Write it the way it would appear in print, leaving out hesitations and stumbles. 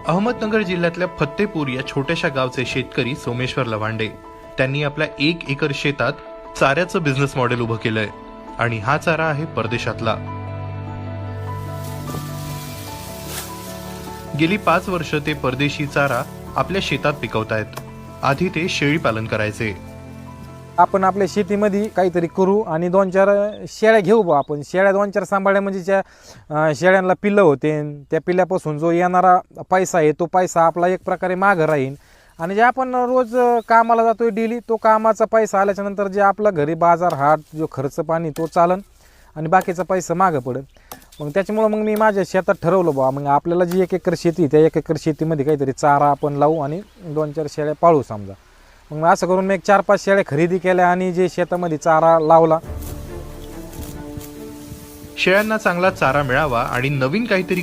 अहमदनगर जिल्ह्यातल्या फत्तेपूर या छोट्याशा गावचे शेतकरी सोमेश्वर लवांडे त्यांनी आपल्या 1 एकर शेतात चाऱ्याचं बिझनेस मॉडेल उभं केलंय आणि हा चारा आहे परदेशातला। गेली 5 वर्ष ते परदेशी चारा आपल्या शेतात पिकवतायत। आधी ते शेळी पालन करायचे। आपण आपल्या शेतीमध्ये काहीतरी करू आणि 2-4 शेळ्या घेऊ बा। आपण शेळ्या 2-4 सांभाळल्या म्हणजे ज्या शेळ्यांना पिल्लं होते, त्या पिल्ल्यापासून जो येणारा पैसा आहे तो पैसा आपला एक प्रकारे मागं राहील आणि जे आपण रोज कामाला जातोय डेली तो कामाचा पैसा आल्याच्या नंतर जे आपला घरी बाजार हाट जो खर्च पाणी तो चालन आणि बाकीचा पैसा मागं पडेल। मग त्याच्यामुळे मग मी माझ्या शेतात ठरवलं बा, मग आपल्याला जी 1 एकर शेती त्या 1 एकर शेतीमध्ये काहीतरी चारा आपण लावू आणि 2-4 शेळ्या पाळू समजा। मग असं करून मी एक 4-5 शेळ्या खरेदी केल्या आणि जे शेतामध्ये चारा लावला। शेळ्यांना चांगला चारा मिळावा आणि नवीन काहीतरी